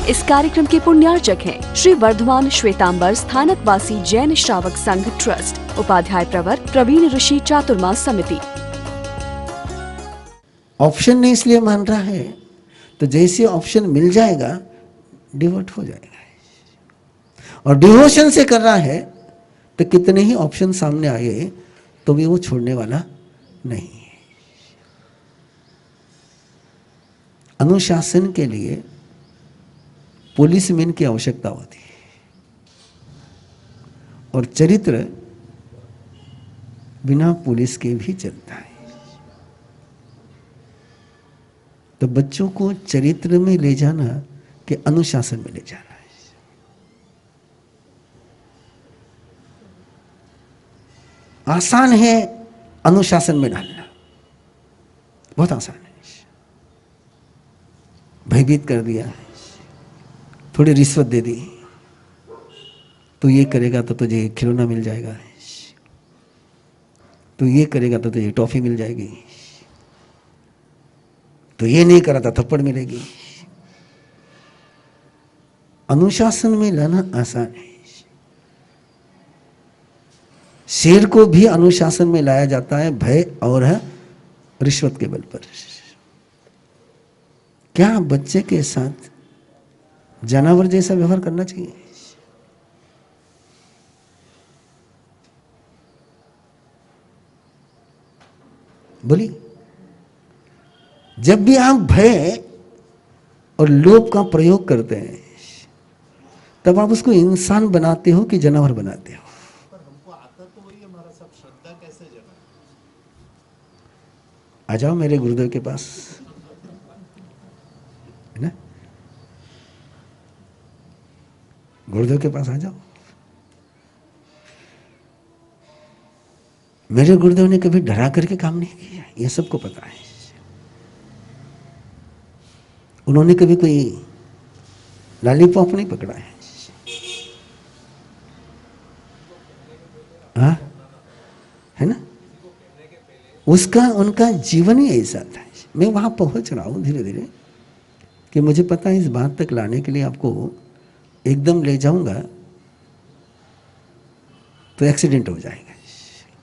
इस कार्यक्रम के पुण्यार्चक हैं श्री वर्धमान श्वेतांबर स्थानकवासी जैन श्रावक संघ ट्रस्ट, उपाध्याय प्रवर प्रवीण ऋषि चातुर्मास समिति। ऑप्शन नहीं इसलिए मान रहा है, तो जैसे ऑप्शन मिल जाएगा डिवोट हो जाएगा। और डिवोशन से कर रहा है तो कितने ही ऑप्शन सामने आए तो भी वो छोड़ने वाला नहीं है। अनुशासन के लिए पुलिसमैन की आवश्यकता होती है और चरित्र बिना पुलिस के भी चलता है। तो बच्चों को चरित्र में ले जाना कि अनुशासन में ले जाना है। आसान है अनुशासन में डालना, बहुत आसान है। भयभीत कर दिया, थोड़ी रिश्वत दे दी, तो ये करेगा तो तुझे खिलौना मिल जाएगा, तो ये करेगा तो तुझे टॉफी मिल जाएगी, तो ये नहीं करा तो थप्पड़ मिलेगी। अनुशासन में लाना आसान है। शेर को भी अनुशासन में लाया जाता है भय और है रिश्वत के बल पर। क्या बच्चे के साथ जानवर जैसा व्यवहार करना चाहिए? बोली, जब भी आप भय और लोभ का प्रयोग करते हैं तब आप उसको इंसान बनाते हो कि जानवर बनाते हो? पर हमको आता तो वही, हमारा सब श्रद्धा कैसे जगा? आ जाओ मेरे गुरुदेव के पास, है ना? गुरुदेव के पास आ जाओ। मेरे गुरुदेव ने कभी डरा करके काम नहीं किया, ये सबको पता है। उन्होंने कभी कोई लॉलीपॉप नहीं पकड़ा है। हाँ, है ना? उसका उनका जीवन ही ऐसा था। मैं वहां पहुंच रहा हूं धीरे धीरे कि मुझे पता है इस बात तक लाने के लिए आपको एकदम ले जाऊंगा तो एक्सीडेंट हो जाएगा,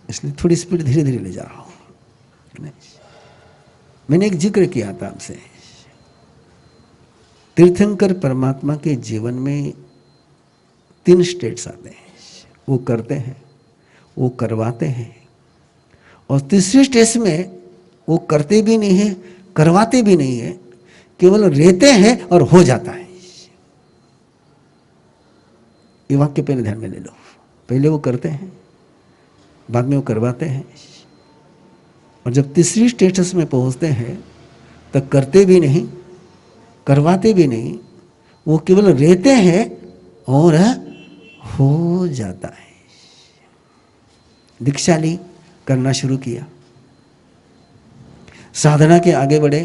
इसलिए थोड़ी स्पीड धीरे धीरे ले जा रहा हूं। मैंने एक जिक्र किया था आपसे, तीर्थंकर परमात्मा के जीवन में 3 स्टेट्स आते हैं। वो करते हैं, वो करवाते हैं, और तीसरे स्टेज में वो करते भी नहीं है, करवाते भी नहीं है, केवल रहते हैं और हो जाता है। ये वाक्य पहले ध्यान में ले लो। पहले वो करते हैं, बाद में वो करवाते हैं, और जब तीसरी स्टेटस में पहुंचते हैं तब करते भी नहीं, करवाते भी नहीं, वो केवल रहते हैं और हो जाता है। दीक्षा ली, करना शुरू किया, साधना के आगे बढ़े,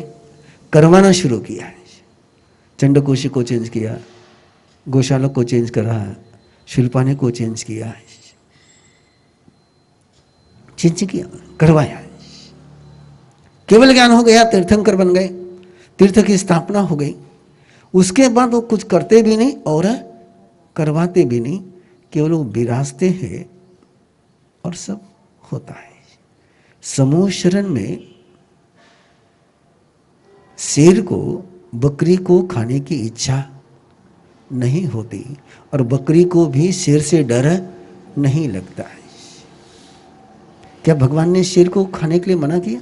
करवाना शुरू किया। चंडकोशी को चेंज किया, गोशाला को चेंज करा, शिल्पाने को चेंज किया, चेंज किया, करवाया। केवल ज्ञान हो गया, तीर्थंकर बन गए, तीर्थ की स्थापना हो गई। उसके बाद वो कुछ करते भी नहीं और करवाते भी नहीं, केवल वो विराजते हैं और सब होता है। समूह शरण में शेर को बकरी को खाने की इच्छा नहीं होती और बकरी को भी शेर से डर नहीं लगता है। क्या भगवान ने शेर को खाने के लिए मना किया?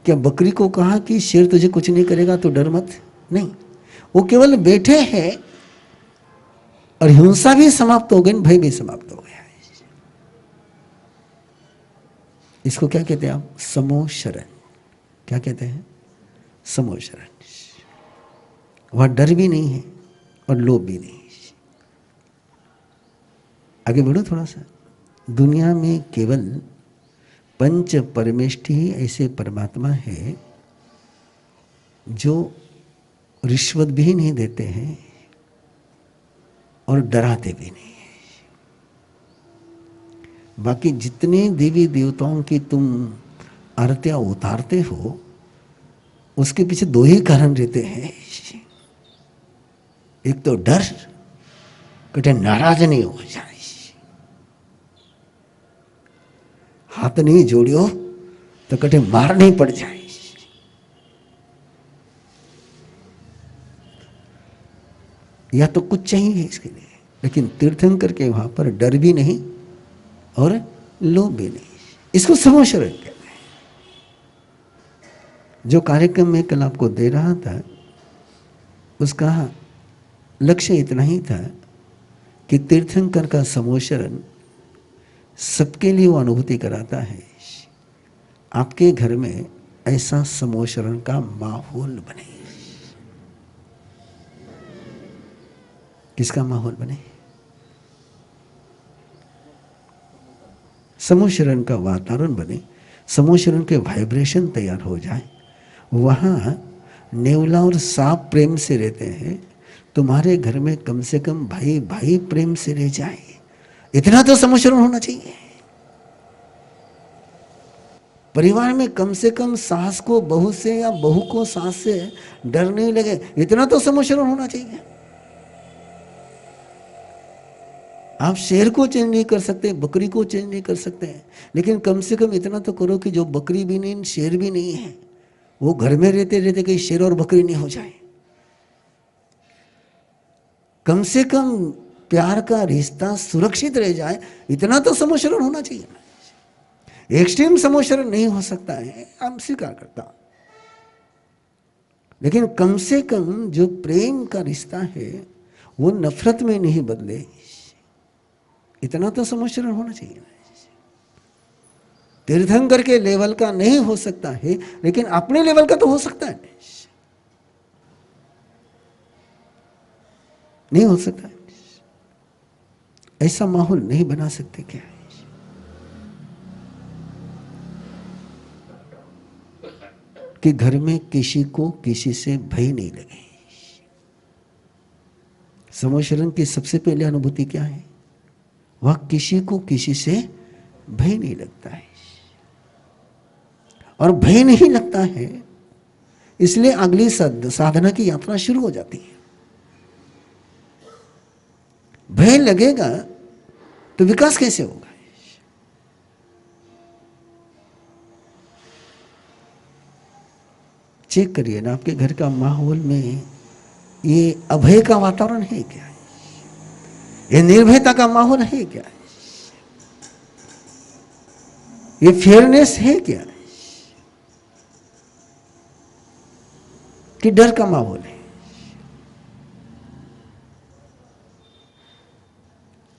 क्या बकरी को कहा कि शेर तुझे कुछ नहीं करेगा तो डर मत? नहीं, वो केवल बैठे हैं और हिंसा भी समाप्त हो गई, भय भी समाप्त हो गया। इसको क्या कहते हैं आप? समूह शरण। क्या कहते हैं? समूह शरण। वहां डर भी नहीं है और लोभ भी नहीं है। आगे बढ़ो थोड़ा सा। दुनिया में केवल पंच परमेष्टि ही ऐसे परमात्मा है जो रिश्वत भी नहीं देते हैं और डराते भी नहीं है। बाकी जितने देवी देवताओं की तुम आरतियां उतारते हो उसके पीछे 2 ही कारण रहते हैं। एक तो डर, कटे नाराज नहीं हो जाए, हाथ नहीं जोड़ियो तो कटे मार नहीं पड़ जाए। या तो कुछ चाहिए इसके लिए, लेकिन तीर्थंकर के वहां पर डर भी नहीं और लोभ भी नहीं। इसको समोशरण कहते हैं। जो कार्यक्रम में कल आपको दे रहा था उसका लक्ष्य इतना ही था कि तीर्थंकर का समोशरण सबके लिए वो अनुभूति कराता है। आपके घर में ऐसा समोशरण का माहौल बने। किसका माहौल बने? समोशरण का वातावरण बने, समोशरण के वाइब्रेशन तैयार हो जाए। वहां नेवला और सांप प्रेम से रहते हैं, तुम्हारे घर में कम से कम भाई भाई प्रेम से रह जाए, इतना तो समोशरण होना चाहिए। परिवार में कम से कम सास को बहू से या बहू को सास से डर नहीं लगे, इतना तो समोशरण होना चाहिए। आप शेर को चेंज नहीं कर सकते, बकरी को चेंज नहीं कर सकते, लेकिन कम से कम इतना तो करो कि जो बकरी भी नहीं शेर भी नहीं है, वो घर में रहते रहते कहीं शेर और बकरी नहीं हो जाए। कम से कम प्यार का रिश्ता सुरक्षित रह जाए, इतना तो समोशरण होना चाहिए। एक्सट्रीम समोशरण नहीं हो सकता है, हम स्वीकार करता हूं, लेकिन कम से कम जो प्रेम का रिश्ता है वो नफरत में नहीं बदले, इतना तो समोशरण होना चाहिए। तीर्थंकर के लेवल का नहीं हो सकता है, लेकिन अपने लेवल का तो हो सकता है। नहीं हो सकता है, ऐसा माहौल नहीं बना सकते क्या? कि घर में किसी को किसी से भय नहीं लगे। समोशरण की सबसे पहले अनुभूति क्या है? वह किसी को किसी से भय नहीं लगता है, और भय नहीं लगता है इसलिए अगली साधना की यात्रा शुरू हो जाती है। भय लगेगा तो विकास कैसे होगा? चेक करिए ना, आपके घर का माहौल में ये अभय का वातावरण है क्या? ये निर्भयता का माहौल है क्या? ये फेयरनेस है क्या? कि डर का माहौल है?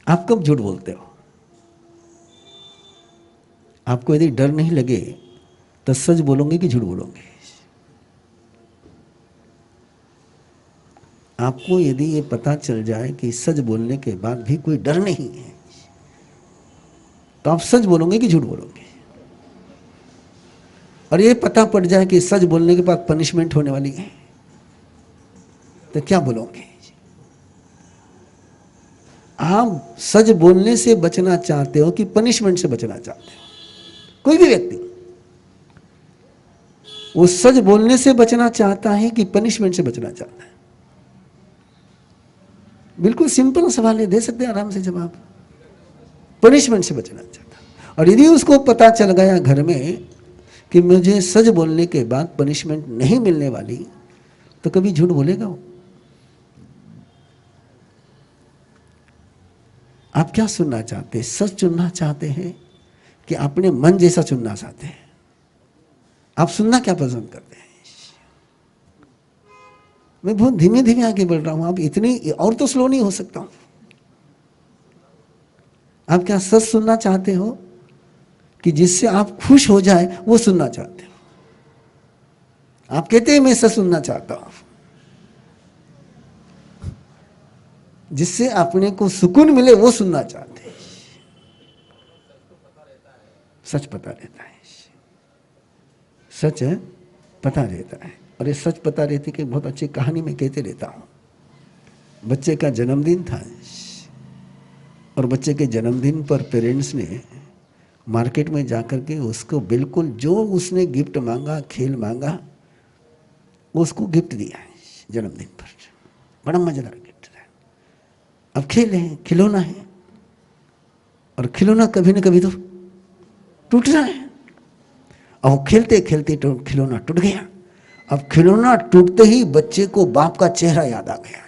आप कब झूठ बोलते हो? आपको यदि डर नहीं लगे तो सच बोलोगे कि झूठ बोलोगे? आपको यदि ये पता चल जाए कि सच बोलने के बाद भी कोई डर नहीं है, तो आप सच बोलोगे कि झूठ बोलोगे? और ये पता पड़ जाए कि सच बोलने के बाद पनिशमेंट होने वाली है, तो क्या बोलोगे? आप सच बोलने से बचना चाहते हो कि पनिशमेंट से बचना चाहते हो? कोई भी व्यक्ति वो सच बोलने से बचना चाहता है कि पनिशमेंट से बचना चाहता है? बिल्कुल सिंपल सवाल है, दे सकते हैं आराम से जवाब। पनिशमेंट से बचना चाहता। और यदि उसको पता चल गया घर में कि मुझे सच बोलने के बाद पनिशमेंट नहीं मिलने वाली, तो कभी झूठ बोलेगा वो? आप क्या सुनना चाहते हैं? सच सुनना चाहते हैं कि अपने मन जैसा सुनना चाहते हैं? आप सुनना क्या पसंद करते हैं? मैं बहुत धीमे धीमे आगे बढ़ रहा हूं, आप इतनी और तो स्लो नहीं हो सकता हूं। आप क्या सच सुनना चाहते हो कि जिससे आप खुश हो जाए वो सुनना चाहते हो? आप कहते हैं मैं सच सुनना चाहता हूं, जिससे अपने को सुकून मिले वो सुनना चाहते हैं। सच पता रहता है, सच पता रहता है। और ये सच पता रहती कि बहुत अच्छी कहानी में कहते रहता हूं। बच्चे का जन्मदिन था और बच्चे के जन्मदिन पर पेरेंट्स ने मार्केट में जाकर के उसको बिल्कुल जो उसने गिफ्ट मांगा, खेल मांगा, उसको गिफ्ट दिया है जन्मदिन पर। बड़ा मजेदार गिफ्ट। अब खेल है, खिलौना है, और खिलौना कभी ना कभी तो टूट रहा है। अब खेलते खेलते तो खिलौना टूट गया। अब खिलौना टूटते ही बच्चे को बाप का चेहरा याद आ गया।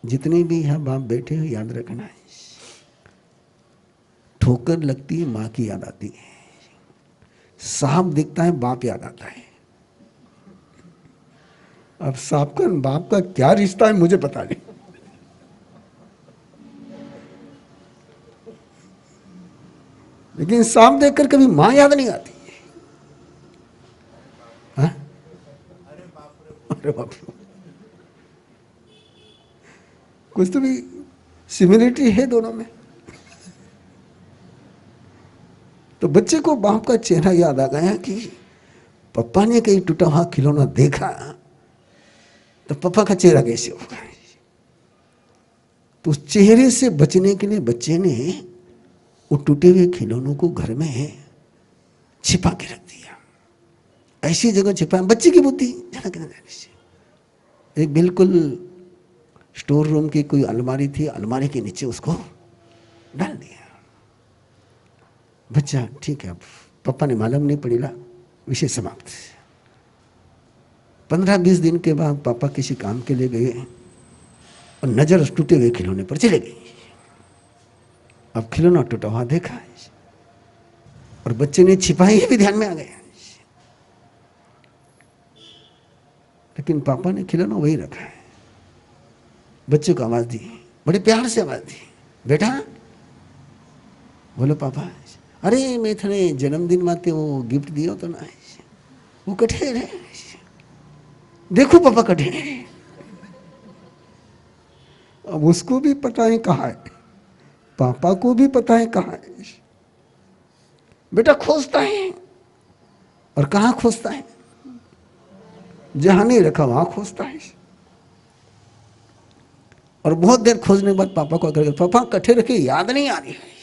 जितने भी यहां बाप बैठे हो, याद रखना है, ठोकर लगती है मां की याद आती है, सांप दिखता है बाप याद आता है। अब सांप का बाप का क्या रिश्ता है मुझे पता नहीं, लेकिन सांप देखकर कभी मां याद नहीं आती। हाँ? अरे बाप रे, कुछ तो भी सिमिलरिटी है दोनों में। तो बच्चे को बाप का चेहरा याद आ गया कि पापा ने कहीं टूटा हुआ खिलौना देखा तो पापा का चेहरा कैसे होगा। तो उस चेहरे से बचने के लिए बच्चे ने वो टूटे हुए खिलौनों को घर में छिपा के रख दिया। ऐसी जगह छिपा, बच्चे की बुद्धि एक बिल्कुल स्टोर रूम की कोई अलमारी थी, अलमारी के नीचे उसको डाल दिया। बच्चा ठीक है, अब पापा ने मालूम नहीं पड़ेगा, विषय समाप्त। 15-20 दिन के बाद पापा किसी काम के लिए गए और नजर उस टूटे हुए खिलौने पर चले गई। अब खिलौना टूटा हुआ देखा और बच्चे ने छिपाई भी ध्यान में आ गया, लेकिन पापा ने खिलौना वही रखा है। बच्चे को आवाज दी, बड़े प्यार से आवाज दी, बेटा बोलो पापा। अरे मैं थने जन्मदिन माते वो गिफ्ट दियो तो ना, वो कठे है, देखो पापा कठे है। अब उसको भी पता है कहाँ है, पापा को भी पता है कहाँ है। बेटा खोजता है, और कहाँ खोजता है, जहां नहीं रखा वहां खोजता है। और बहुत देर खोजने के बाद पापा को अगर पापा कठे रखे, याद नहीं आ रही है।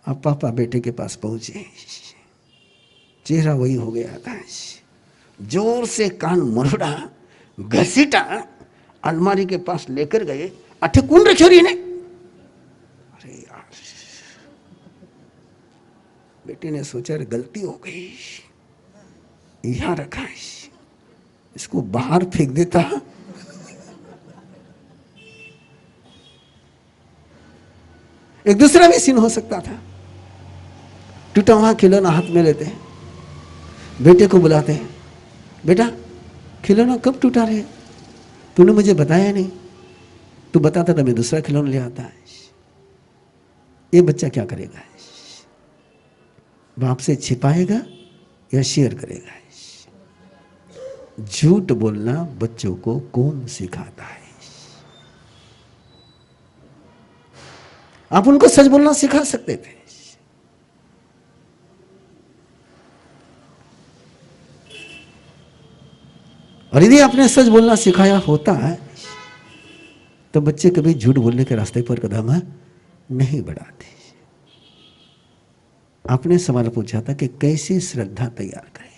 अब पापा बेटे के पास पहुंचे, चेहरा वही हो गया था। जोर से कान मरोड़ा, घसीटा, अलमारी के पास लेकर गए। अठे कौन रखी रही ने? अरे यार, बेटे ने सोचा गलती हो गई, यहां रखा है, इसको बाहर फेंक देता। एक दूसरा भी सीन हो सकता था। टूटा हुआ खिलौना हाथ में लेते हैं, बेटे को बुलाते हैं, बेटा खिलौना कब टूटा रे? तूने मुझे बताया नहीं, तू बताता तो मैं दूसरा खिलौना ले आता है। ये बच्चा क्या करेगा? बाप से छिपाएगा या शेयर करेगा? झूठ बोलना बच्चों को कौन सिखाता है? आप उनको सच बोलना सिखा सकते थे। और यदि आपने सच बोलना सिखाया होता है तो बच्चे कभी झूठ बोलने के रास्ते पर कदम नहीं बढ़ाते। आपने सवाल पूछा था कि कैसी श्रद्धा तैयार करें,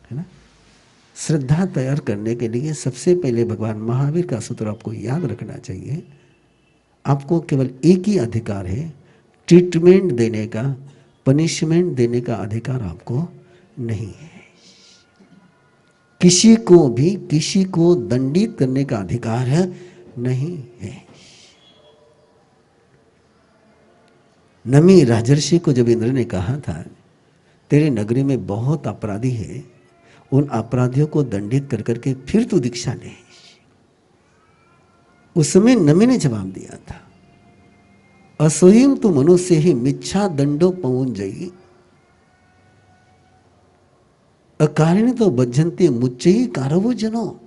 है ना? श्रद्धा तैयार करने के लिए सबसे पहले भगवान महावीर का सूत्र आपको याद रखना चाहिए। आपको केवल एक ही अधिकार है, ट्रीटमेंट देने का, पनिशमेंट देने का अधिकार आपको नहीं है। किसी को भी किसी को दंडित करने का अधिकार नहीं है। नमी राजर्षि को जब इंद्र ने कहा था तेरे नगरी में बहुत अपराधी है, उन अपराधियों को दंडित कर करके फिर तू दीक्षा ले, उस समय नमी ने जवाब दिया था, असोहिम तु मनुष्य ही मिच्छा दंडो पवुंजयी अकारण तो बज्जंती मुच्चई कारवो जनो।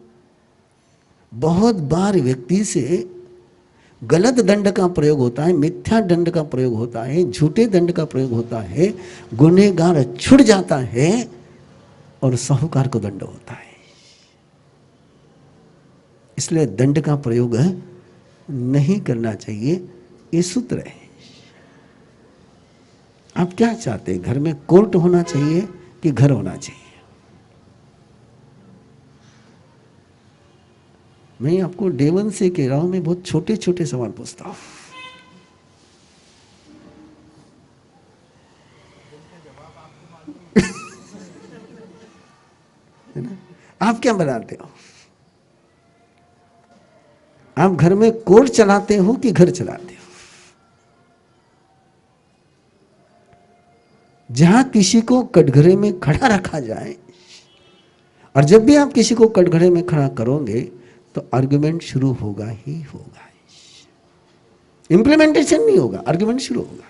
बहुत बार व्यक्ति से गलत दंड का प्रयोग होता है, मिथ्या दंड का प्रयोग होता है, झूठे दंड का प्रयोग होता है, गुनहगार छुट जाता है और साहूकार को दंड होता है। इसलिए दंड का प्रयोग नहीं करना चाहिए, ये सूत्र है। आप क्या चाहते हैं? घर में कोर्ट होना चाहिए कि घर होना चाहिए? मैं आपको डे वन से कह रहा हूं, मैं बहुत छोटे छोटे सवाल पूछता हूं। है ना? आप क्या बनाते हो? आप घर में कोर्ट चलाते हो कि घर चलाते हो? जहां किसी को कटघरे में खड़ा रखा जाए, और जब भी आप किसी को कटघरे में खड़ा करोगे तो आर्गुमेंट शुरू होगा ही होगा, इंप्लीमेंटेशन नहीं होगा, आर्गुमेंट शुरू होगा।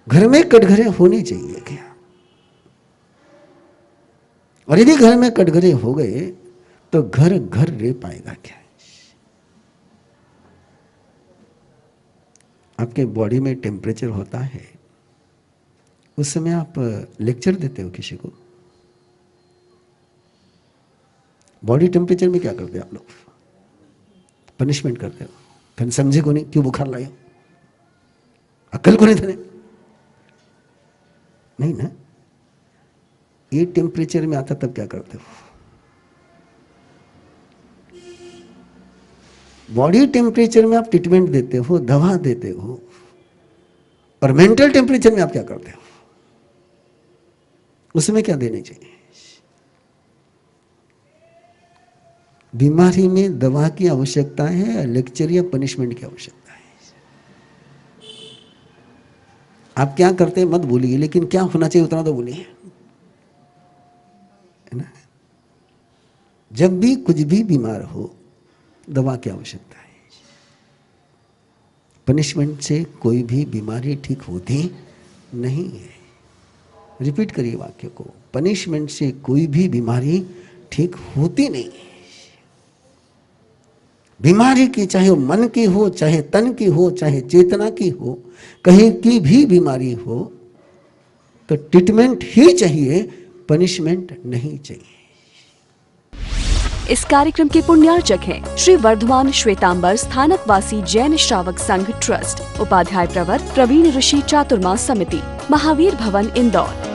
घर में कटघरे होने चाहिए क्या? और यदि घर में कटघरे हो गए तो घर घर रह पाएगा क्या? आपके बॉडी में टेम्परेचर होता है, उस समय आप लेक्चर देते हो किसी को, बॉडी टेम्परेचर में क्या करते हो आप लोग? पनिशमेंट करते हो। फिर समझे को नहीं, क्यों बुखार लाए हो, अक्ल को नहीं धने, नहीं ना? ये टेम्परेचर में आता तब क्या करते हो? बॉडी टेम्परेचर में आप ट्रीटमेंट देते हो, दवा देते हो, और मेंटल टेम्परेचर में आप क्या करते हो? उसमें क्या देने चाहिए? बीमारी में दवा की आवश्यकता है या लेक्चर या पनिशमेंट की आवश्यकता है? आप क्या करते हैं मत बोलिए, लेकिन क्या होना चाहिए उतना तो बोलिए, है ना? जब भी कुछ भी बीमार हो, दवा की आवश्यकता है। पनिशमेंट से कोई भी बीमारी ठीक होती नहीं है। रिपीट करिए वाक्य को, पनिशमेंट से कोई भी बीमारी ठीक होती नहीं है। बीमारी की, चाहे वो मन की हो, चाहे तन की हो, चाहे चेतना की हो, कहीं की भी बीमारी हो तो ट्रीटमेंट ही चाहिए, पनिशमेंट नहीं चाहिए। इस कार्यक्रम के पुण्यार्चक हैं श्री वर्धमान श्वेतांबर स्थानकवासी जैन श्रावक संघ ट्रस्ट, उपाध्याय प्रवर प्रवीण ऋषि चातुर्मास समिति, महावीर भवन इंदौर।